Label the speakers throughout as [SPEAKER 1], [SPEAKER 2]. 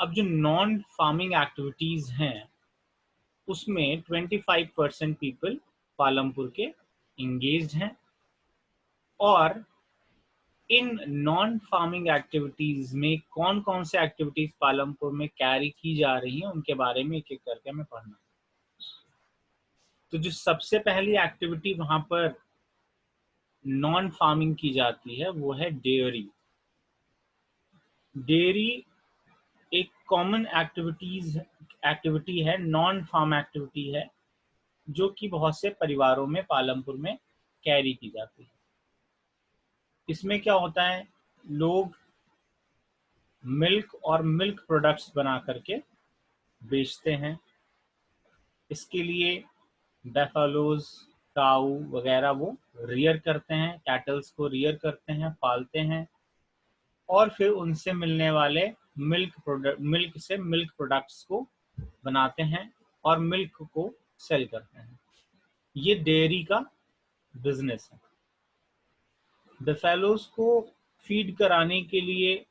[SPEAKER 1] अब जो non farming activities हैं उसमें 25% पीपल पालमपुर के इंगेज्ड हैं, और इन नॉन फार्मिंग एक्टिविटीज में कौन कौन से एक्टिविटीज पालमपुर में कैरी की जा रही हैं उनके बारे में एक एक करके हमें पढ़ना। तो जो सबसे पहली एक्टिविटी वहां पर नॉन फार्मिंग की जाती है वो है डेयरी। डेयरी एक कॉमन एक्टिविटी है, नॉन फार्म एक्टिविटी है, जो कि बहुत से परिवारों में पालमपुर में कैरी की जाती है। इसमें क्या होता है, लोग मिल्क और मिल्क प्रोडक्ट्स बना करके बेचते हैं। इसके लिए बेफालोज, काऊ वगैरह वो रियर करते हैं, कैटल्स को रियर करते हैं, पालते हैं, और फिर उनसे मिलने वाले मिल्क से मिल्क प्रोडक्ट्स को बनाते हैं और मिल्क को सेल करते हैं। ये डेयरी का बिजनेस है। बेफेलोज को फीड कराने के लिए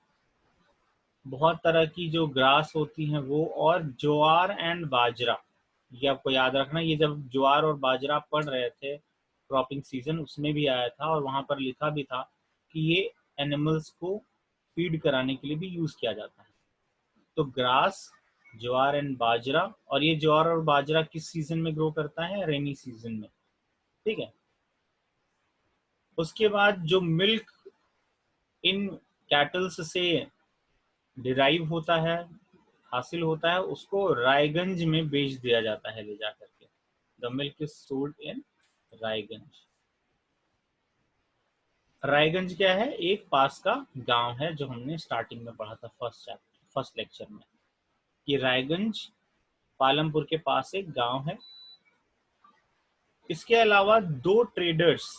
[SPEAKER 1] बहुत तरह की जो ग्रास होती हैं वो, और ज्वार एंड बाजरा, ये आपको याद रखना। ये जब ज्वार और बाजरा पढ़ रहे थे क्रॉपिंग सीजन, उसमें भी आया था और वहां पर लिखा भी था कि ये एनिमल्स को फीड कराने के लिए भी यूज किया जाता है। तो ग्रास, ज्वार एंड बाजरा, और ये ज्वार और बाजरा किस सीजन में ग्रो करता है, रेनी सीजन में, ठीक है। उसके बाद जो मिल्क इन कैटल्स से डिराइव होता है, हासिल होता है, उसको रायगंज में बेच दिया जाता है ले जा करके। The milk is sold in Raiganj. Raiganj क्या है, एक पास का गांव है, जो हमने स्टार्टिंग में पढ़ा था फर्स्ट लेक्चर में, कि रायगंज पालमपुर के पास एक गांव है। इसके अलावा दो ट्रेडर्स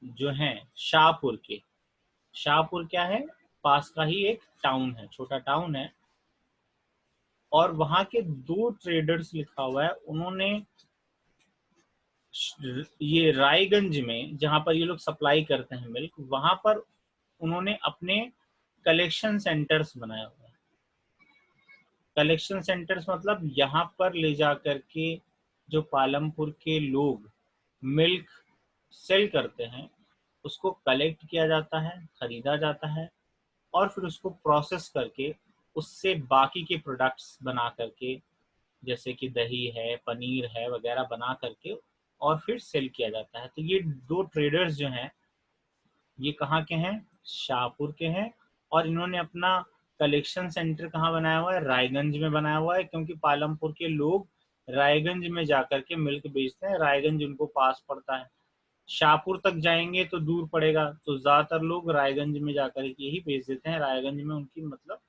[SPEAKER 1] जो हैं शाहपुर के, शाहपुर क्या है, पास का ही एक टाउन है, छोटा टाउन है, और वहां के दो ट्रेडर्स लिखा हुआ है, उन्होंने ये रायगंज में जहां पर ये लोग सप्लाई करते हैं मिल्क, वहां पर उन्होंने अपने कलेक्शन सेंटर्स बनाए हुए हैं। कलेक्शन सेंटर्स मतलब यहाँ पर ले जा करके जो पालमपुर के लोग मिल्क सेल करते हैं उसको कलेक्ट किया जाता है, खरीदा जाता है, और फिर उसको प्रोसेस करके उससे बाकी के प्रोडक्ट्स बना करके, जैसे कि दही है, पनीर है वगैरह बना करके, और फिर सेल किया जाता है। तो ये दो ट्रेडर्स जो हैं ये कहाँ के हैं, शाहपुर के हैं, और इन्होंने अपना कलेक्शन सेंटर कहाँ बनाया हुआ है, रायगंज में बनाया हुआ है, क्योंकि पालमपुर के लोग रायगंज में जाकर के मिल्क बेचते हैं। रायगंज उनको पास पड़ता है, शाहपुर तक जाएंगे तो दूर पड़ेगा, तो ज्यादातर लोग रायगंज में जाकर के ही बेच देते हैं। रायगंज में उनकी मतलब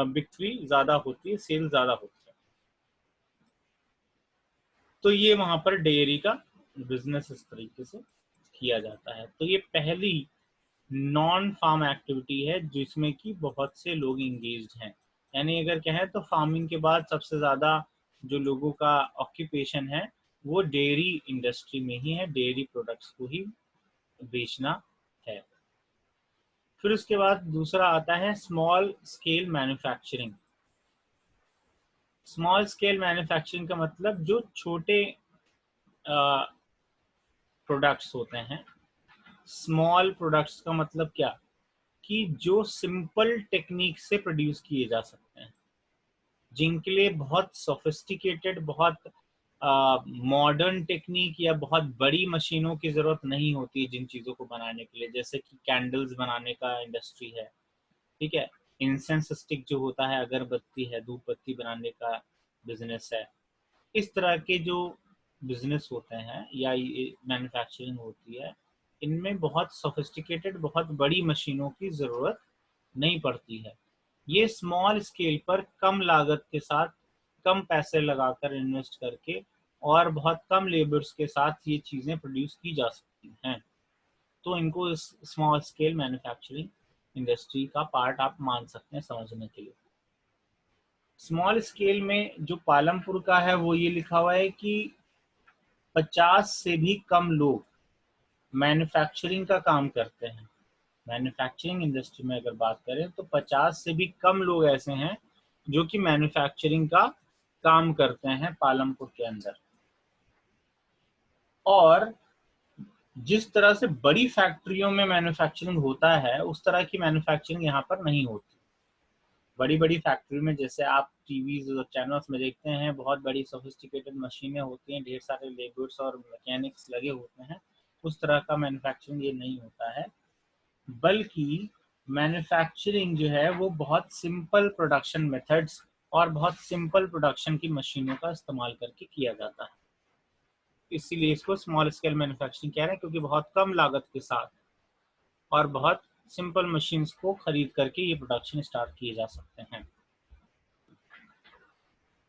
[SPEAKER 1] बिक्री ज्यादा होती है, सेल ज्यादा होती है। तो ये वहां पर डेयरी का बिजनेस इस तरीके से किया जाता है। तो ये पहली नॉन फार्म एक्टिविटी है जिसमें कि बहुत से लोग इंगेज्ड हैं। यानी अगर कहें तो फार्मिंग के बाद सबसे ज़्यादा जो लोगों का ऑक्यूपेशन है वो डेयरी इंडस्ट्री में ही है, डेयरी प्रोडक्ट्स को ही बेचना है। फिर उसके बाद दूसरा आता है small scale manufacturing. Small scale manufacturing का मतलब जो छोटे प्रोडक्ट्स होते हैं। स्मॉल प्रोडक्ट्स का मतलब क्या, कि जो सिंपल टेक्निक से प्रोड्यूस किए जा सकते हैं, जिनके लिए बहुत सोफिस्टिकेटेड, बहुत मॉडर्न टेक्निक या बहुत बड़ी मशीनों की जरूरत नहीं होती जिन चीज़ों को बनाने के लिए, जैसे कि कैंडल्स बनाने का इंडस्ट्री है, ठीक है, इंसेंस स्टिक जो होता है, अगरबत्ती है, धूप बत्ती बनाने का बिजनेस है। इस तरह के जो बिजनेस होते हैं या मैन्युफैक्चरिंग होती है, इनमें बहुत सोफिस्टिकेटेड, बहुत बड़ी मशीनों की ज़रूरत नहीं पड़ती है। ये स्मॉल स्केल पर कम लागत के साथ, कम पैसे लगाकर इन्वेस्ट करके और बहुत कम लेबर्स के साथ ये चीज़ें प्रोड्यूस की जा सकती हैं। तो इनको स्मॉल स्केल मैन्युफैक्चरिंग इंडस्ट्री का पार्ट आप मान सकते हैं समझने के लिए। स्मॉल स्केल में जो पालमपुर का है वो ये लिखा हुआ है कि 50 से भी कम लोग मैन्युफैक्चरिंग का काम करते हैं। मैन्युफैक्चरिंग इंडस्ट्री में अगर बात करें तो 50 से भी कम लोग ऐसे हैं जो कि मैन्युफैक्चरिंग का काम करते हैं पालमपुर के अंदर। और जिस तरह से बड़ी फैक्ट्रियों में मैन्युफैक्चरिंग होता है उस तरह की मैन्युफैक्चरिंग यहाँ पर नहीं होती। बड़ी बड़ी फैक्ट्री में जैसे आप टीवीज और चैनल्स में देखते हैं, बहुत बड़ी सोफिस्टिकेटेड मशीनें होती हैं, ढेर सारे लेबर्स और मैकेनिक्स लगे होते हैं, उस तरह का मैन्युफैक्चरिंग ये नहीं होता है। बल्कि मैन्युफैक्चरिंग जो है वो बहुत सिंपल प्रोडक्शन मेथड्स और बहुत सिंपल प्रोडक्शन की मशीनों का इस्तेमाल करके किया जाता है। इसीलिए इसको स्मॉल स्केल मैन्युफैक्चरिंग कह रहे हैं, क्योंकि बहुत कम लागत के साथ और बहुत सिंपल मशीन्स को खरीद करके ये प्रोडक्शन स्टार्ट किए जा सकते हैं।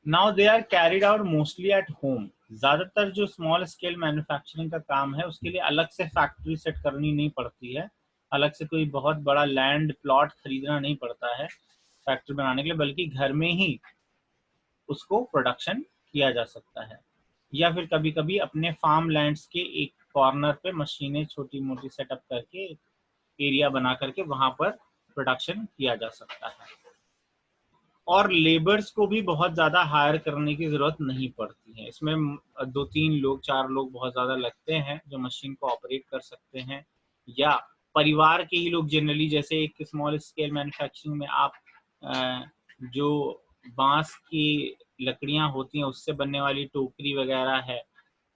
[SPEAKER 1] Now they are carried out mostly at home. ज्यादातर जो स्मॉल स्केल मैन्युफैक्चरिंग का काम है उसके लिए अलग से फैक्ट्री सेट करनी नहीं पड़ती है, अलग से कोई बहुत बड़ा लैंड प्लॉट खरीदना नहीं पड़ता है फैक्ट्री बनाने के लिए, बल्कि घर में ही उसको प्रोडक्शन किया जा सकता है। या फिर कभी कभी अपने फार्म लैंड्स के एक कॉर्नर पे मशीनें छोटी मोटी सेटअप करके एरिया बना करके वहां पर प्रोडक्शन किया जा सकता है। और लेबर्स को भी बहुत ज़्यादा हायर करने की ज़रूरत नहीं पड़ती है। इसमें 2-3 लोग 4 लोग बहुत ज़्यादा लगते हैं जो मशीन को ऑपरेट कर सकते हैं, या परिवार के ही लोग जनरली, जैसे एक स्मॉल स्केल मैन्युफैक्चरिंग में आप जो बांस की लकड़ियां होती हैं उससे बनने वाली टोकरी वगैरह है,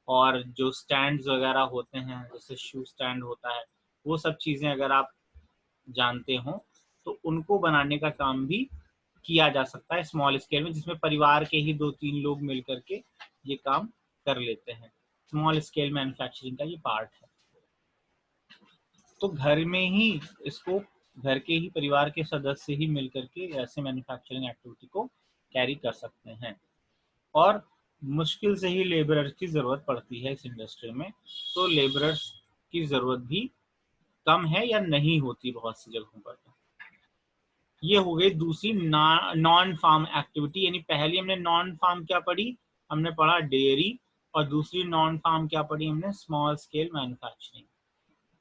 [SPEAKER 1] और जो स्टैंड्स वगैरह होते हैं जैसे शू स्टैंड होता है, वो सब चीज़ें अगर आप जानते हो तो उनको बनाने का काम भी किया जा सकता है स्मॉल स्केल में, जिसमें परिवार के ही 2-3 लोग मिल करके ये काम कर लेते हैं। स्मॉल स्केल मैन्युफैक्चरिंग का ये पार्ट है। तो घर में ही इसको, घर के ही परिवार के सदस्य ही मिल करके ऐसे मैन्युफैक्चरिंग एक्टिविटी को कैरी कर सकते हैं। और मुश्किल से ही लेबरर की ज़रूरत पड़ती है इस इंडस्ट्री में, तो लेबरर्स की ज़रूरत भी कम है या नहीं होती बहुत सी जगहों पर। ये हो गई दूसरी नॉन फार्म एक्टिविटी, यानी पहली हमने नॉन फार्म क्या पढ़ी, हमने पढ़ा डेयरी, और दूसरी नॉन फार्म क्या पढ़ी हमने, स्मॉल स्केल मैन्युफैक्चरिंग।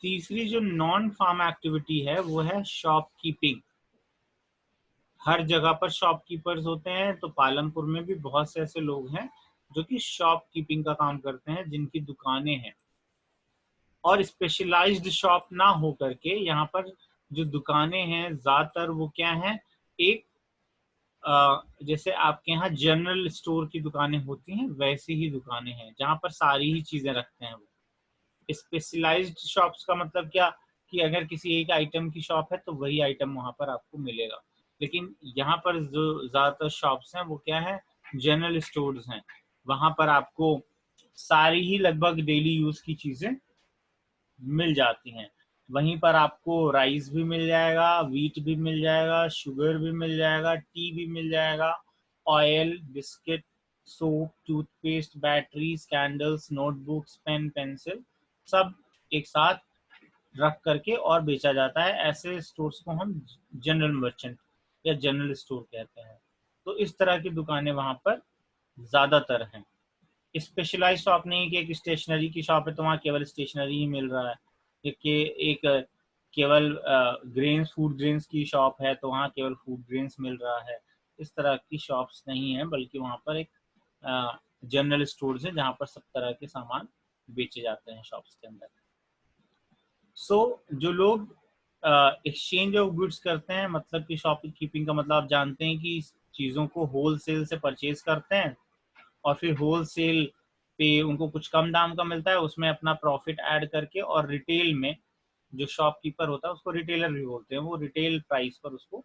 [SPEAKER 1] तीसरी जो नॉन फार्म एक्टिविटी है वो है शॉपकीपिंग। हर जगह पर शॉपकीपर्स होते हैं, तो पालमपुर में भी बहुत से ऐसे लोग हैं जो कि शॉपकीपिंग का काम करते हैं, जिनकी दुकानें हैं। और स्पेशलाइज्ड शॉप ना हो करके यहाँ पर जो दुकानें हैं ज्यादातर वो क्या हैं, एक जैसे आपके यहाँ जनरल स्टोर की दुकानें होती हैं वैसी ही दुकानें हैं जहाँ पर सारी ही चीजें रखते हैं वो। स्पेशलाइज्ड शॉप्स का मतलब क्या, कि अगर किसी एक आइटम की शॉप है तो वही आइटम वहाँ पर आपको मिलेगा। लेकिन यहाँ पर जो ज्यादातर शॉप्स हैं वो क्या है, जनरल स्टोर्स हैं। वहाँ पर आपको सारी ही लगभग डेली यूज की चीजें मिल जाती हैं। वहीं पर आपको राइस भी मिल जाएगा, वीट भी मिल जाएगा, शुगर भी मिल जाएगा, टी भी मिल जाएगा, oil, biscuit, soap, toothpaste, batteries, candles, notebooks, pen, pencil, सब एक साथ रख करके और बेचा जाता है। ऐसे स्टोर्स को हम जनरल मर्चेंट या जनरल स्टोर कहते हैं। तो इस तरह की दुकानें वहां पर ज्यादातर हैं। स्पेशलाइज शॉप नहीं कि एक स्टेशनरी की शॉप है तो वहाँ केवल स्टेशनरी ही मिल रहा है, एक केवल ग्रेन्स, फूड ग्रेन्स की शॉप है तो वहाँ केवल फूड ग्रेन्स मिल रहा है। इस तरह की शॉप्स नहीं है, बल्कि वहाँ पर एक जनरल स्टोर्स है जहाँ पर सब तरह के सामान बेचे जाते हैं शॉप्स के अंदर। जो लोग एक्सचेंज ऑफ गुड्स करते हैं, मतलब कि शॉपकीपिंग का मतलब आप जानते हैं कि चीज़ों को होल सेल से परचेज करते हैं और फिर होल सेल पे उनको कुछ कम दाम का मिलता है, उसमें अपना प्रॉफिट ऐड करके, और रिटेल में जो शॉपकीपर होता है उसको रिटेलर भी बोलते हैं, वो रिटेल प्राइस पर उसको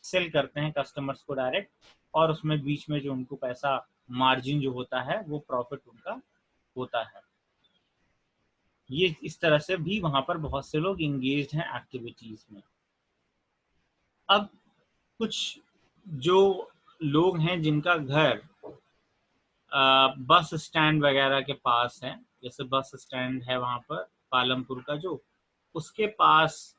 [SPEAKER 1] सेल करते हैं कस्टमर्स को डायरेक्ट, और उसमें बीच में जो उनको पैसा मार्जिन जो होता है वो प्रॉफिट उनका होता है। ये इस तरह से भी वहां पर बहुत से लोग इंगेज्ड हैं एक्टिविटीज में। अब कुछ जो लोग हैं जिनका घर बस स्टैंड वगैरह के पास है, जैसे बस स्टैंड है वहां पर पालमपुर का, जो उसके पास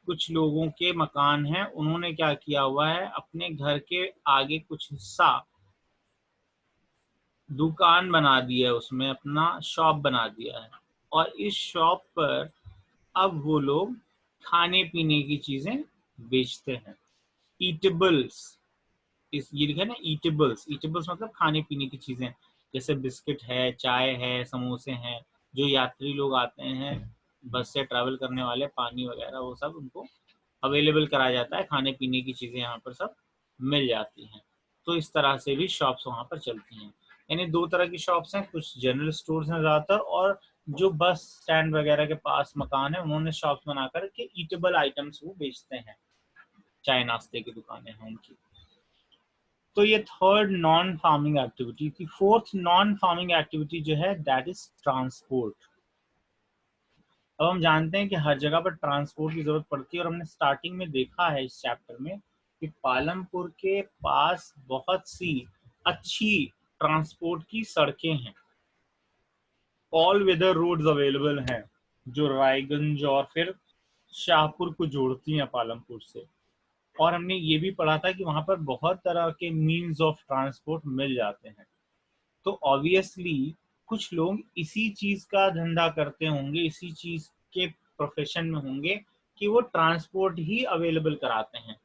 [SPEAKER 1] कुछ लोगों के मकान हैं, उन्होंने क्या किया हुआ है, अपने घर के आगे कुछ हिस्सा दुकान बना दिया है, उसमें अपना शॉप बना दिया है। और इस शॉप पर अब वो लोग खाने पीने की चीजें बेचते हैं। ईटेबल्स, इस ये लिखा है ना ईटेबल्स, ईटेबल्स मतलब खाने पीने की चीजें, जैसे बिस्किट है, चाय है, समोसे हैं, जो यात्री लोग आते हैं बस से ट्रैवल करने वाले, पानी वगैरह वो सब उनको अवेलेबल कराया जाता है, खाने पीने की चीजें यहाँ पर सब मिल जाती हैं। तो इस तरह से भी शॉप्स वहाँ पर चलती हैं। यानी दो तरह की शॉप्स हैं, कुछ जनरल स्टोर्स हैं ज़्यादातर, और जो बस स्टैंड वगैरह के पास मकान है उन्होंने शॉप्स बनाकर के ईटेबल आइटम्स वो बेचते हैं, चाय नाश्ते की दुकानें हैं उनकी। तो ये थर्ड नॉन फार्मिंग एक्टिविटी थी। फोर्थ नॉन फार्मिंग एक्टिविटी जो है दैट इज ट्रांसपोर्ट। अब हम जानते हैं कि हर जगह पर ट्रांसपोर्ट की जरूरत पड़ती है, और हमने स्टार्टिंग में देखा है इस चैप्टर में कि पालमपुर के पास बहुत सी अच्छी ट्रांसपोर्ट की सड़कें हैं, ऑल वेदर रोड्स अवेलेबल हैं, जो रायगंज और फिर शाहपुर को जोड़ती हैं पालमपुर से। और हमने ये भी पढ़ा था कि वहां पर बहुत तरह के मीन्स ऑफ ट्रांसपोर्ट मिल जाते हैं। तो ऑब्वियसली कुछ लोग इसी चीज का धंधा करते होंगे, इसी चीज के प्रोफेशन में होंगे कि वो ट्रांसपोर्ट ही अवेलेबल कराते हैं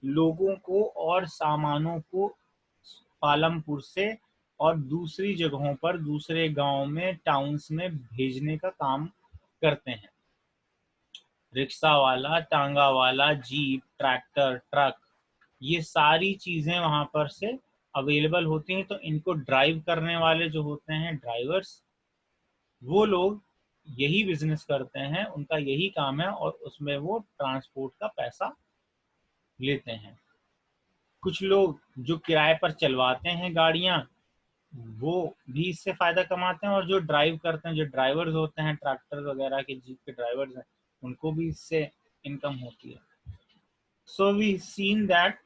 [SPEAKER 1] लोगों को और सामानों को पालमपुर से और दूसरी जगहों पर, दूसरे गांव में, टाउन्स में भेजने का काम करते हैं। रिक्शा वाला, टांगा वाला, जीप, ट्रैक्टर, ट्रक, ये सारी चीजें वहां पर से अवेलेबल होती हैं। तो इनको ड्राइव करने वाले जो होते हैं ड्राइवर्स, वो लोग यही बिजनेस करते हैं, उनका यही काम है, और उसमें वो ट्रांसपोर्ट का पैसा लेते हैं। कुछ लोग जो किराए पर चलवाते हैं गाड़ियां, वो भी इससे फायदा कमाते हैं, और जो ड्राइव करते हैं, जो ड्राइवर्स होते हैं ट्रैक्टर वगैरह के, जीप के ड्राइवर्स हैं, उनको भी इससे इनकम होती है। So we seen that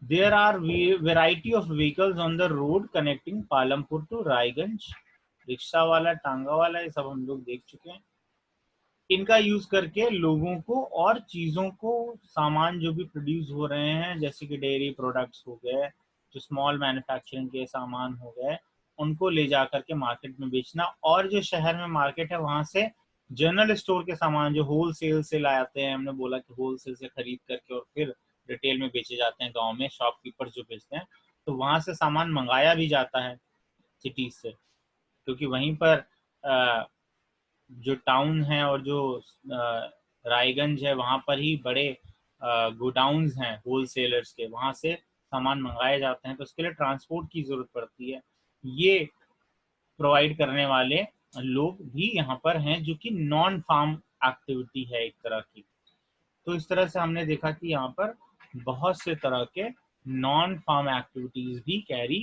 [SPEAKER 1] there are variety of vehicles on the road connecting Palampur to Raiganj. Rickshaw वाला, टांगा वाला, ये सब हम लोग देख चुके हैं। इनका यूज करके लोगों को और चीजों को, सामान जो भी प्रोड्यूस हो रहे हैं, जैसे कि डेयरी प्रोडक्ट्स हो गए, जो स्मॉल मैन्युफैक्चरिंग के सामान हो गए, उनको ले जा करके मार्केट में बेचना। और जो शहर में मार्केट है वहां से जनरल स्टोर के सामान जो होल सेल से लाते हैं, हमने बोला कि होल सेल से खरीद करके और फिर रिटेल में बेचे जाते हैं गाँव में, शॉपकीपर जो बेचते हैं, तो वहां से सामान मंगाया भी जाता है सिटीज से, क्योंकि वहीं पर जो टाउन है और जो रायगंज है वहाँ पर ही बड़े गोडाउन्स हैं होल सेलर्स के, वहाँ से सामान मंगाए जाते हैं। तो उसके लिए ट्रांसपोर्ट की ज़रूरत पड़ती है। ये प्रोवाइड करने वाले लोग भी यहाँ पर हैं, जो कि नॉन फार्म एक्टिविटी है एक तरह की। तो इस तरह से हमने देखा कि यहाँ पर बहुत से तरह के नॉन फार्म एक्टिविटीज भी कैरी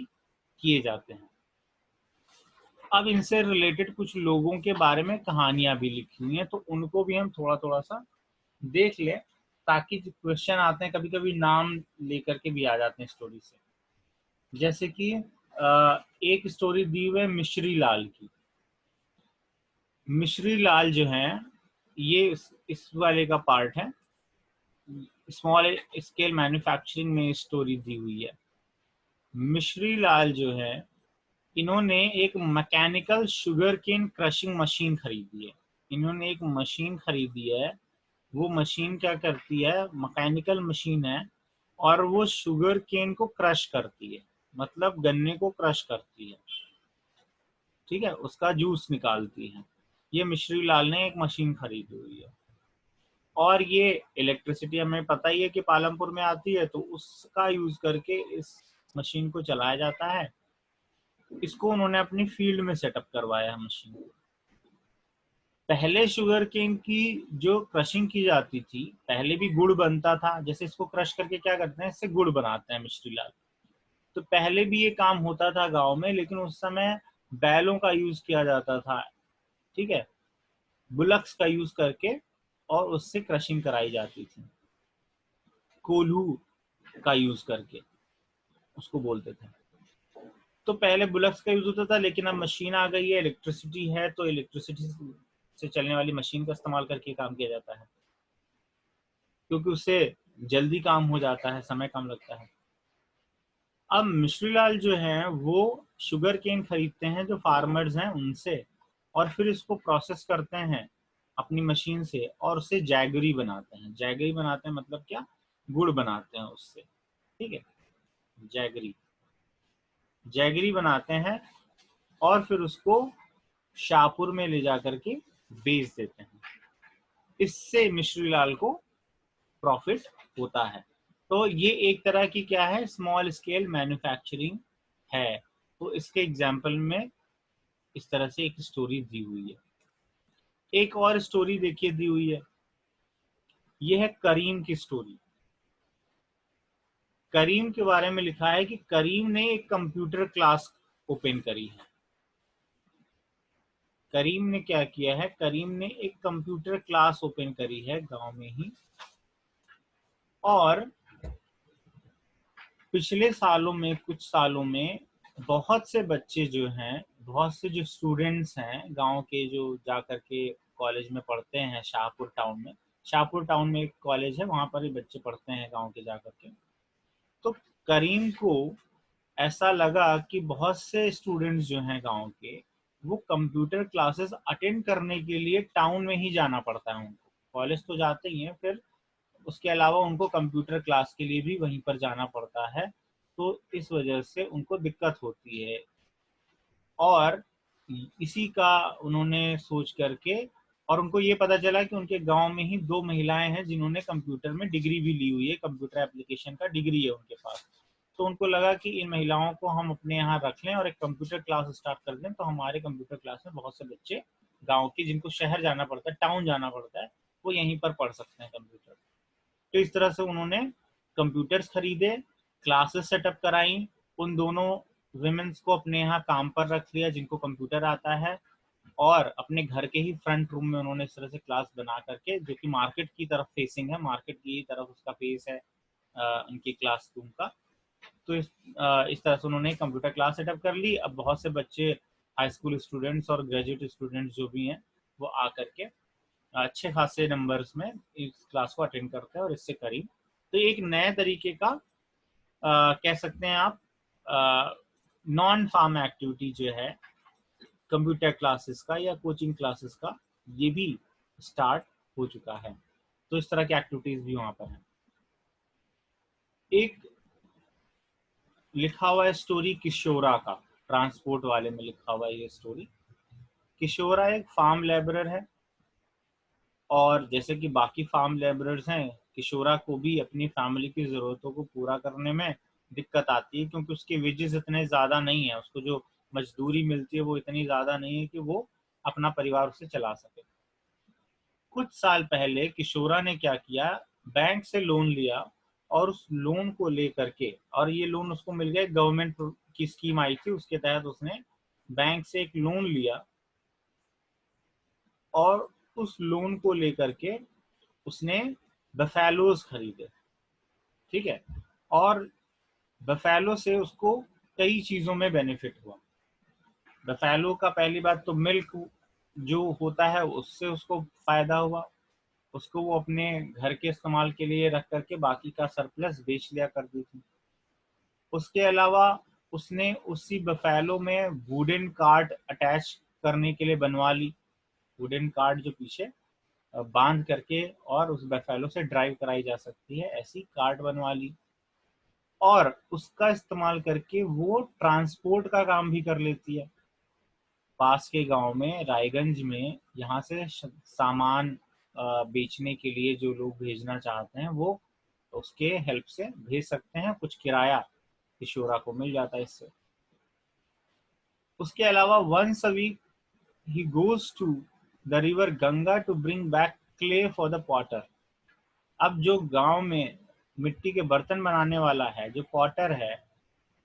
[SPEAKER 1] किए जाते हैं। अब इनसे रिलेटेड कुछ लोगों के बारे में कहानियां भी लिखी हुई हैं, तो उनको भी हम थोड़ा थोड़ा सा देख लें, ताकि जो क्वेश्चन आते हैं कभी कभी नाम लेकर के भी आ जाते हैं स्टोरी से। जैसे कि एक स्टोरी दी हुई है मिश्री लाल की। मिश्री लाल जो है, ये इस वाले का पार्ट है, स्मॉल स्केल मैन्युफैक्चरिंग में स्टोरी दी हुई है। मिश्री लाल जो है, इन्होंने एक mechanical sugar cane crushing machine खरीदी है। इन्होंने एक मशीन खरीदी है, वो मशीन क्या करती है, मैकेनिकल मशीन है, और वो शुगर केन को क्रश करती है, मतलब गन्ने को क्रश करती है, ठीक है, उसका जूस निकालती है। ये मिश्री लाल ने एक मशीन खरीदी हुई है। और ये इलेक्ट्रिसिटी हमें पता ही है कि पालमपुर में आती है, तो उसका यूज करके इस मशीन को चलाया जाता है। इसको उन्होंने अपनी फील्ड में सेटअप करवाया है मशीन को। पहले शुगर केन की जो क्रशिंग की जाती थी, पहले भी गुड़ बनता था, जैसे इसको क्रश करके क्या करते हैं, इससे गुड़ बनाते हैं मिश्री लाल। तो पहले भी ये काम होता था गांव में, लेकिन उस समय बैलों का यूज किया जाता था, ठीक है, बुलक्स का यूज करके, और उससे क्रशिंग कराई जाती थी, कोल्हू का यूज करके उसको बोलते थे। तो पहले बुलक्स का यूज होता था, लेकिन अब मशीन आ गई है, इलेक्ट्रिसिटी है, तो इलेक्ट्रिसिटी से चलने वाली मशीन का इस्तेमाल करके काम किया जाता है, क्योंकि उससे जल्दी काम हो जाता है, समय कम लगता है। अब मिश्री लाल जो है वो शुगर केन खरीदते हैं जो फार्मर्स हैं उनसे, और फिर इसको प्रोसेस करते हैं, अपनी मशीन से और उससे जैगरी बनाते हैं। जैगरी बनाते हैं मतलब क्या, गुड़ बनाते हैं उससे, ठीक है, जैगरी, जैगरी बनाते हैं और फिर उसको शाहपुर में ले जा करके बेच देते हैं। इससे मिश्री लाल को प्रॉफिट होता है। तो ये एक तरह की क्या है, स्मॉल स्केल मैन्युफैक्चरिंग है। तो इसके एग्जाम्पल में इस तरह से एक स्टोरी दी हुई है। एक और स्टोरी देखिए दी हुई है, ये है करीम की स्टोरी। करीम के बारे में लिखा है कि करीम ने एक कंप्यूटर क्लास ओपन करी है। करीम ने क्या किया है, करीम ने एक कंप्यूटर क्लास ओपन करी है गांव में ही। और पिछले सालों में, कुछ सालों में बहुत से बच्चे जो हैं, बहुत से जो स्टूडेंट्स हैं गांव के, जो जा करके कॉलेज में पढ़ते हैं शाहपुर टाउन में। शाहपुर टाउन में एक कॉलेज है, वहां पर ही बच्चे पढ़ते हैं गांव के जा करके। तो करीम को ऐसा लगा कि बहुत से स्टूडेंट्स जो हैं गांव के, वो कंप्यूटर क्लासेस अटेंड करने के लिए टाउन में ही जाना पड़ता है उनको। कॉलेज तो जाते ही हैं, फिर उसके अलावा उनको कंप्यूटर क्लास के लिए भी वहीं पर जाना पड़ता है। तो इस वजह से उनको दिक्कत होती है। और इसी का उन्होंने सोच करके, और उनको ये पता चला कि उनके गांव में ही दो महिलाएं हैं जिन्होंने कंप्यूटर में डिग्री भी ली हुई है, कंप्यूटर एप्लीकेशन का डिग्री है उनके पास। तो उनको लगा कि इन महिलाओं को हम अपने यहाँ रख लें और एक कंप्यूटर क्लास स्टार्ट कर दें, तो हमारे कंप्यूटर क्लास में बहुत से बच्चे गांव के, जिनको शहर जाना पड़ता है, टाउन जाना पड़ता है, वो यहीं पर पढ़ सकते हैं कंप्यूटर। तो इस तरह से उन्होंने कंप्यूटर्स खरीदे, क्लासेस सेटअप कराई, उन दोनों विमेंस को अपने यहाँ काम पर रख लिया जिनको कंप्यूटर आता है। और अपने घर के ही फ्रंट रूम में उन्होंने इस तरह से क्लास बना करके, जो कि मार्केट की तरफ फेसिंग है, मार्केट की तरफ उसका फेस है उनकी क्लास रूम का। तो इस तरह से उन्होंने कंप्यूटर क्लास सेटअप कर ली। अब बहुत से बच्चे, हाई स्कूल स्टूडेंट्स और ग्रेजुएट स्टूडेंट्स जो भी हैं, वो आ करके अच्छे खासे नंबर्स में इस क्लास को अटेंड करते हैं, और इससे करीब, तो एक नए तरीके का कह सकते हैं आप, नॉन फार्म एक्टिविटी जो है कंप्यूटर क्लासेस का या कोचिंग क्लासेस का, ये भी स्टार्ट हो चुका है। तो इस तरह की एक्टिविटीज भी वहां पर है। एक लिखा हुआ है स्टोरी किशोरा का, ट्रांसपोर्ट वाले में लिखा हुआ है ये स्टोरी। किशोरा एक फार्म लेबरर है, और जैसे कि बाकी फार्म लेबरर्स हैं, किशोरा को भी अपनी फैमिली की ज़रूरतों को पूरा करने में दिक्कत आती है, क्योंकि उसके वेजेस इतने ज़्यादा नहीं है, उसको जो मजदूरी मिलती है वो इतनी ज़्यादा नहीं है कि वो अपना परिवार उसे चला सके। कुछ साल पहले किशोरा ने क्या किया, बैंक से लोन लिया, और उस लोन को लेकर के, और ये लोन उसको मिल गया, गवर्नमेंट की स्कीम आई थी, उसके तहत उसने बैंक से एक लोन लिया, और उस लोन को लेकर के उसने बफेलोज खरीदे, ठीक है। और बफेलो से उसको कई चीजों में बेनिफिट हुआ। बफेलो का पहली बात तो मिल्क जो होता है उससे उसको फायदा हुआ, उसको वो अपने घर के इस्तेमाल के लिए रख करके बाकी का सरप्लस बेच लिया करती थी। उसके अलावा उसने उसी बफेलो में वुडन कार्ट अटैच करने के लिए बनवा ली। वुडन कार्ट जो पीछे बांध करके और उस बफेलो से ड्राइव कराई जा सकती है, ऐसी कार्ट बनवा ली। और उसका इस्तेमाल करके वो ट्रांसपोर्ट का काम भी कर लेती है। पास के गांव में, रायगंज में, यहाँ से सामान बेचने के लिए जो लोग भेजना चाहते हैं, वो उसके हेल्प से भेज सकते हैं, कुछ किराया किशोरा को मिल जाता है इससे। उसके अलावा once a week he goes to the river Ganga to bring back clay for the potter। अब जो गांव में मिट्टी के बर्तन बनाने वाला है, जो पॉटर है,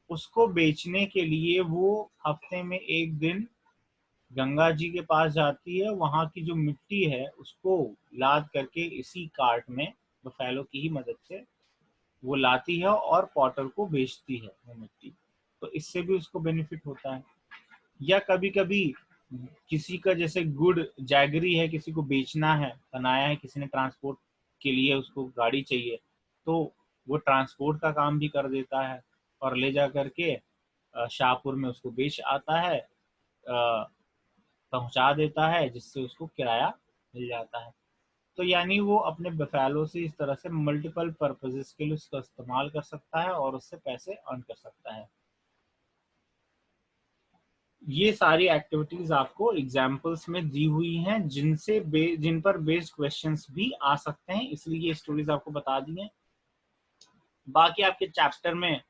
[SPEAKER 1] उसको बेचने के लिए वो हफ्ते में एक दिन गंगा जी के पास जाती है। वहां की जो मिट्टी है उसको लाद करके इसी कार्ट में बफेलो की ही मदद से वो लाती है और पॉटर को बेचती है वो मिट्टी। तो इससे भी उसको बेनिफिट होता है। या कभी कभी किसी का जैसे गुड़ जैगरी है, किसी को बेचना है, बनाया है किसी ने ट्रांसपोर्ट के लिए, उसको गाड़ी चाहिए, तो वो ट्रांसपोर्ट का काम भी कर देता है और ले जा करके शाहपुर में उसको बेच आता है, पहुंचा देता है, जिससे उसको किराया मिल जाता है। तो यानी वो अपने बफेलो से इस तरह से मल्टीपल पर्पसेस के लिए उसका इस्तेमाल कर सकता है और उससे पैसे अर्न कर सकता है। ये सारी एक्टिविटीज आपको एग्जाम्पल्स में दी हुई हैं जिन पर बेस्ड क्वेश्चंस भी आ सकते हैं, इसलिए ये स्टोरीज आपको बता दी हैं। बाकी आपके चैप्टर में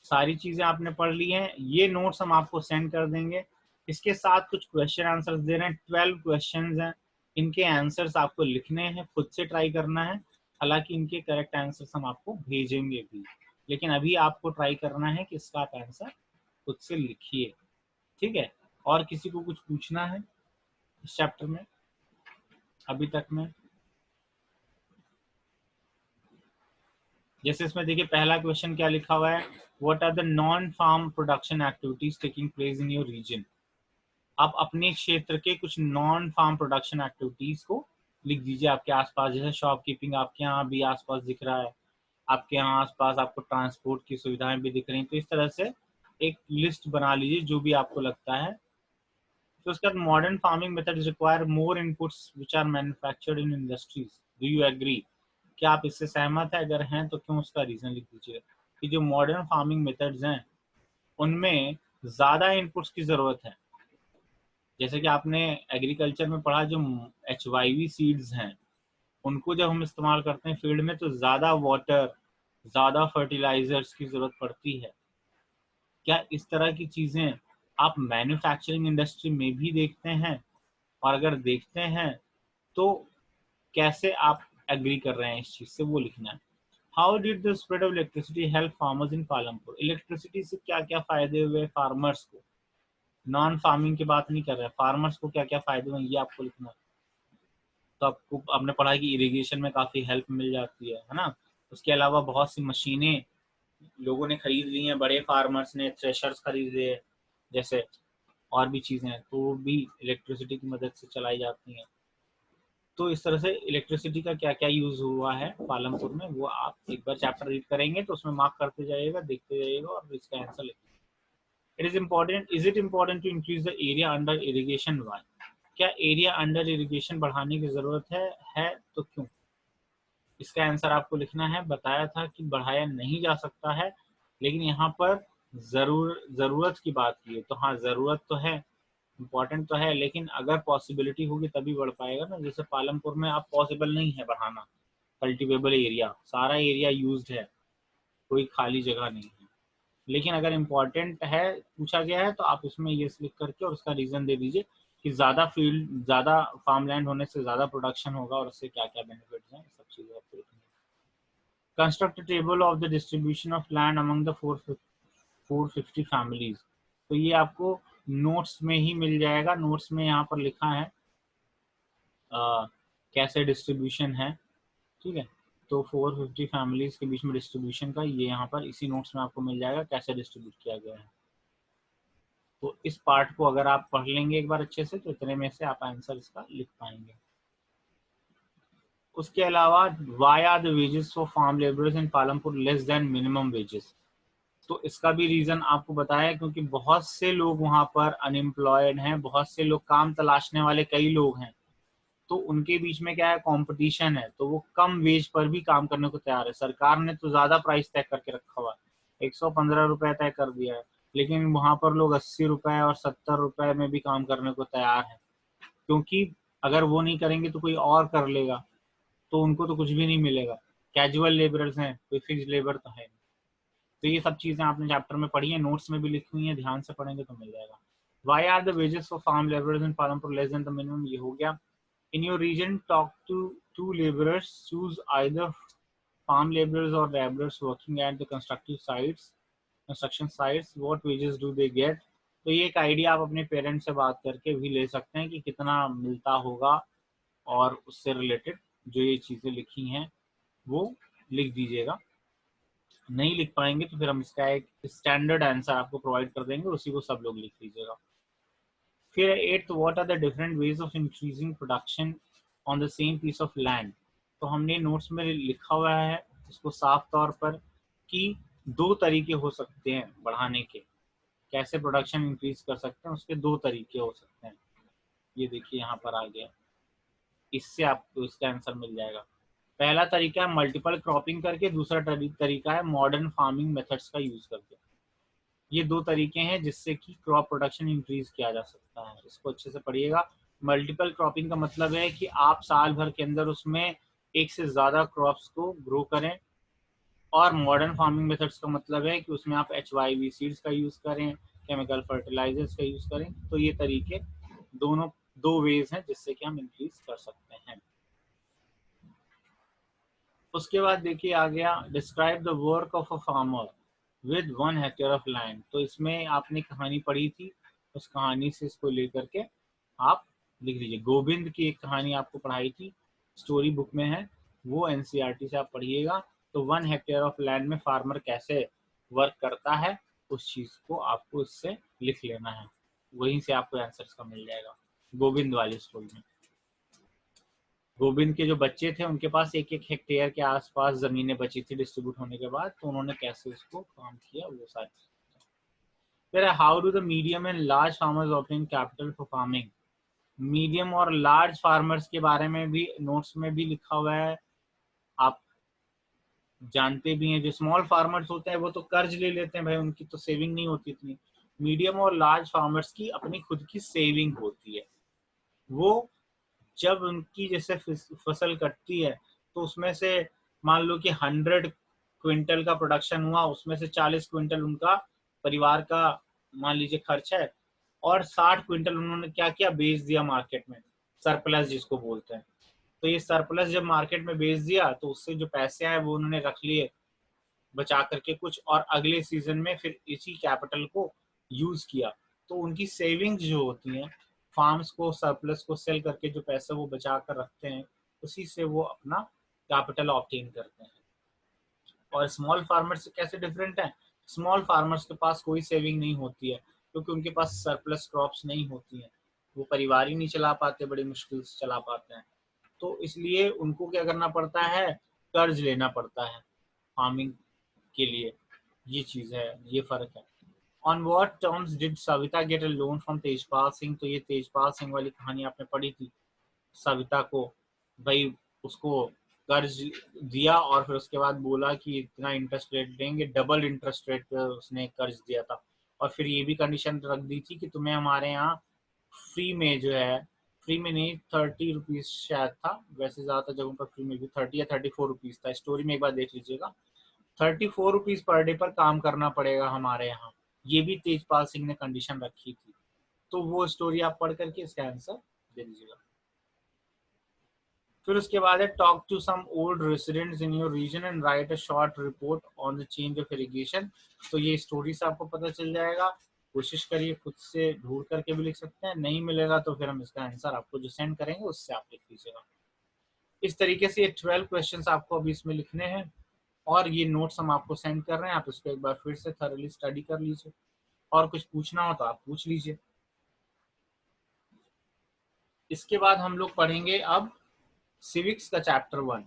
[SPEAKER 1] सारी चीजें आपने पढ़ ली हैं, ये नोट्स हम आपको सेंड कर देंगे। इसके साथ कुछ क्वेश्चन आंसर्स दे रहे हैं, 12 क्वेश्चंस हैं, इनके आंसर्स आपको लिखने हैं, खुद से ट्राई करना है। हालांकि इनके करेक्ट आंसर्स हम आपको भेजेंगे भी, लेकिन अभी आपको ट्राई करना है कि इसका आप आंसर खुद से लिखिए, ठीक है। और किसी को कुछ पूछना है इस चैप्टर में अभी तक में? जैसे इसमें देखिए पहला क्वेश्चन क्या लिखा हुआ है, what are the non farm production activities taking place in your region. आप अपने क्षेत्र के कुछ नॉन फार्म प्रोडक्शन एक्टिविटीज को लिख दीजिए आपके आसपास। जैसे शॉपकीपिंग आपके यहाँ भी आसपास दिख रहा है, आपके यहाँ आसपास आपको ट्रांसपोर्ट की सुविधाएं भी दिख रही हैं, तो इस तरह से एक लिस्ट बना लीजिए जो भी आपको लगता है। तो उसके बाद modern farming methods require more inputs which are manufactured in industries, do you agree? क्या आप इससे सहमत है? अगर हैं तो क्यों, उसका रीजन लिख दीजिए। कि जो मॉडर्न फार्मिंग मेथड्स हैं उनमें ज़्यादा इनपुट्स की ज़रूरत है। जैसे कि आपने एग्रीकल्चर में पढ़ा, जो HYV सीड्स हैं उनको जब हम इस्तेमाल करते हैं फील्ड में तो ज़्यादा वाटर, ज़्यादा फर्टिलाइजर्स की ज़रूरत पड़ती है। क्या इस तरह की चीज़ें आप मैन्युफैक्चरिंग इंडस्ट्री में भी देखते हैं? और अगर देखते हैं तो कैसे आप एग्री कर रहे हैं इस चीज़ से, वो लिखना है। How did the spread of electricity help farmers in Palampur. Electricity से क्या क्या फायदे हुए फार्मर्स को, नॉन फार्मिंग की बात नहीं कर रहे हैं, फार्मर्स को क्या क्या फायदे हुए ये आपको लिखना है। तो आपको, आपने पढ़ा कि इरिगेशन में काफ़ी हेल्प मिल जाती है ना। उसके अलावा बहुत सी मशीनें लोगों ने खरीद ली हैं, बड़े फार्मर्स ने थ्रेशर्स खरीद लिए, जैसे और भी चीज़ें हैं तो वो भी इलेक्ट्रिसिटी की मदद से चलाई जाती हैं। तो इस तरह से इलेक्ट्रिसिटी का क्या क्या यूज़ हुआ है पालमपुर में, वो आप एक बार चैप्टर रीड करेंगे तो उसमें मार्क करते जाइएगा, देखते जाइएगा और इसका आंसर लिखिए। Is it important to increase the area under irrigation, why? क्या एरिया अंडर इरिगेशन बढ़ाने की ज़रूरत है तो क्यों? इसका आंसर आपको लिखना है। बताया था कि बढ़ाया नहीं जा सकता है, लेकिन यहाँ पर ज़रूरत की बात की है, तो हाँ ज़रूरत तो है, इम्पोर्टेंट तो है, लेकिन अगर पॉसिबिलिटी होगी तभी बढ़ पाएगा ना। जैसे पालमपुर में अब पॉसिबल नहीं है बढ़ाना, कल्टिवेबल एरिया सारा एरिया यूज्ड है, कोई खाली जगह नहीं है। लेकिन अगर इम्पोर्टेंट है, पूछा गया है, तो आप उसमें ये लिख करके और उसका रीज़न दे दीजिए कि ज़्यादा फील्ड, ज़्यादा फार्मलैंड होने से ज़्यादा प्रोडक्शन होगा और उससे क्या क्या बेनिफिट्स हैं, सब चीज़ें आपको लिखनी है। Construct a table of the distribution of land among the 450 families. तो ये आपको नोट्स में ही मिल जाएगा। नोट्स में यहाँ पर लिखा है कैसे डिस्ट्रीब्यूशन है, ठीक है। तो 450 फैमिलीज के बीच में डिस्ट्रीब्यूशन का ये यहाँ पर इसी नोट्स में आपको मिल जाएगा कैसे डिस्ट्रीब्यूट किया गया है। तो इस पार्ट को अगर आप पढ़ लेंगे एक बार अच्छे से तो इतने में से आप आंसर इसका लिख पाएंगे। उसके अलावा why are the wages for farm labourers in Palampur less than minimum wages. तो इसका भी रीज़न आपको बताया, क्योंकि बहुत से लोग वहाँ पर अनएम्प्लॉयड हैं, बहुत से लोग काम तलाशने वाले कई लोग हैं, तो उनके बीच में क्या है, कंपटीशन है, तो वो कम वेज पर भी काम करने को तैयार है। सरकार ने तो ज़्यादा प्राइस तय करके रखा हुआ है, 115 रुपये तय कर दिया है, लेकिन वहाँ पर लोग 80 रुपये और 70 रुपये में भी काम करने को तैयार है, क्योंकि अगर वो नहीं करेंगे तो कोई और कर लेगा, तो उनको तो कुछ भी नहीं मिलेगा। कैजुअल लेबरर्स हैं, कोई फिक्स लेबर तो है नहीं। तो ये सब चीज़ें आपने चैप्टर में पढ़ी है, नोट्स में भी लिखी हुई हैं, ध्यान से पढ़ेंगे तो मिल जाएगा। Why are the wages for farm labourers in Palampur less than the minimum, ये हो गया। In your region talk to two labourers, choose either farm labourers और labourers working at the construction sites, what wages do they get. तो ये एक idea आप अपने parents से बात करके भी ले सकते हैं कि कितना मिलता होगा, और उससे रिलेटेड जो ये चीज़ें लिखी हैं वो लिख दीजिएगा। नहीं लिख पाएंगे तो फिर हम इसका एक स्टैंडर्ड आंसर आपको प्रोवाइड कर देंगे, उसी को सब लोग लिख लीजिएगा। फिर 8th, what are the different ways of increasing production on the same piece of land. तो हमने नोट्स में लिखा हुआ है इसको साफ तौर पर कि 2 तरीके हो सकते हैं बढ़ाने के, कैसे प्रोडक्शन इंक्रीज कर सकते हैं, उसके 2 तरीके हो सकते हैं। ये देखिए यहाँ पर आ गया, इससे आपको इसका आंसर मिल जाएगा। पहला तरीका है मल्टीपल क्रॉपिंग करके, दूसरा तरीका है मॉडर्न फार्मिंग मेथड्स का यूज करके। ये दो तरीके हैं जिससे कि क्रॉप प्रोडक्शन इंक्रीज किया जा सकता है। इसको अच्छे से पढ़िएगा। मल्टीपल क्रॉपिंग का मतलब है कि आप साल भर के अंदर उसमें एक से ज्यादा क्रॉप्स को ग्रो करें, और मॉडर्न फार्मिंग मेथड्स का मतलब है कि उसमें आप HYV सीड्स का यूज करें, केमिकल फर्टिलाइजर्स का यूज करें। तो ये तरीके दोनों दो वेज हैं जिससे कि हम इंक्रीज कर सकते हैं। उसके बाद देखिए आ गया describe the work of a farmer with 1 hectare of land. तो इसमें आपने कहानी पढ़ी थी, उस कहानी से इसको लेकर के आप लिख लीजिए। गोविंद की एक कहानी आपको पढ़ाई थी, स्टोरी बुक में है, वो NCERT से आप पढ़िएगा। तो 1 हेक्टेयर ऑफ लैंड में फार्मर कैसे वर्क करता है, उस चीज को आपको इससे लिख लेना है, वहीं से आपको आंसर का मिल जाएगा। गोविंद वाली स्टोरी में गोविंद के जो बच्चे थे उनके पास 1-1 हेक्टेयर के आसपास जमीनें बची थी डिस्ट्रीब्यूट होने के बाद, तो उन्होंने कैसे उसको काम किया वो सारी। फिर how do the medium and large farmers obtain capital for farming. Medium और लार्ज फार्मर्स के बारे में भी नोट्स में भी लिखा हुआ है, आप जानते भी हैं। जो स्मॉल फार्मर्स होते हैं वो तो कर्ज ले लेते हैं भाई, उनकी तो सेविंग नहीं होती इतनी। मीडियम और लार्ज फार्मर्स की अपनी खुद की सेविंग होती है। वो जब उनकी जैसे फसल कटती है तो उसमें से मान लो कि 100 क्विंटल का प्रोडक्शन हुआ, उसमें से 40 क्विंटल उनका परिवार का मान लीजिए खर्च है, और 60 क्विंटल उन्होंने क्या किया, बेच दिया मार्केट में, सरप्लस जिसको बोलते हैं। तो ये सरप्लस जब मार्केट में बेच दिया तो उससे जो पैसे आए वो उन्होंने रख लिए बचा करके कुछ, और अगले सीजन में फिर इसी कैपिटल को यूज किया। तो उनकी सेविंग्स जो होती हैं, फार्म्स को सरप्लस को सेल करके जो पैसे वो बचा कर रखते हैं, उसी से वो अपना कैपिटल ऑब्टेन करते हैं। और स्मॉल फार्मर्स से कैसे डिफरेंट है, स्मॉल फार्मर्स के पास कोई सेविंग नहीं होती है, क्योंकि उनके पास सरप्लस क्रॉप्स नहीं होती हैं, वो परिवार ही नहीं चला पाते, बड़ी मुश्किल से चला पाते हैं। तो इसलिए उनको क्या करना पड़ता है, कर्ज लेना पड़ता है फार्मिंग के लिए। ये चीज है, ये फर्क है। On what terms did Savita get a loan from Tejpal Singh. तो ये तेजपाल सिंह वाली कहानी आपने पढ़ी थी। सविता को भाई उसको कर्ज दिया और फिर उसके बाद बोला कि इतना इंटरेस्ट रेट देंगे, डबल इंटरेस्ट रेट पे उसने कर्ज दिया था। और फिर ये भी कंडीशन रख दी थी कि तुम्हें हमारे यहाँ फ्री में जो है, फ्री में नहीं 30 रुपीज शायद था, वैसे ज्यादातर जगहों पर फ्री में भी 30 या 34 रुपीज था। स्टोरी में एक बार देख लीजिएगा। 34 रुपीज पर डे पर काम करना पड़ेगा हमारे यहाँ, ये भी तेजपाल सिंह ने कंडीशन रखी थी। तो वो स्टोरी आप पढ़ करके इसका आंसर दे दीजिएगा। फिर उसके बाद है talk to some old residents in your region and write a short report on the change of irrigation. तो ये स्टोरी से आपको पता चल जाएगा। कोशिश करिए खुद से ढूंढ करके भी लिख सकते हैं, नहीं मिलेगा तो फिर हम इसका आंसर आपको जो सेंड करेंगे उससे आप लिख लीजिएगा। इस तरीके से ये 12 क्वेश्चंस आपको अभी इसमें लिखने हैं, और ये नोट्स हम आपको सेंड कर रहे हैं, आप इसको एक बार फिर से थॉरली स्टडी कर लीजिए, और कुछ पूछना हो तो आप पूछ लीजिए। इसके बाद हम लोग पढ़ेंगे अब सिविक्स का चैप्टर 1।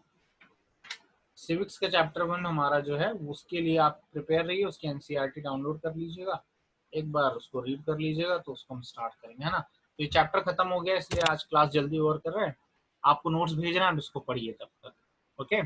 [SPEAKER 1] सिविक्स का चैप्टर 1 हमारा जो है उसके लिए आप प्रिपेयर रहिए, उसकी NCERT डाउनलोड कर लीजिएगा, एक बार उसको रीड कर लीजिएगा, तो उसको हम स्टार्ट करेंगे, है ना। तो ये चैप्टर खत्म हो गया, इसलिए आज क्लास जल्दी ओवर कर रहे हैं। आपको नोट्स भेजना है, उसको पढ़िए तब तक। ओके।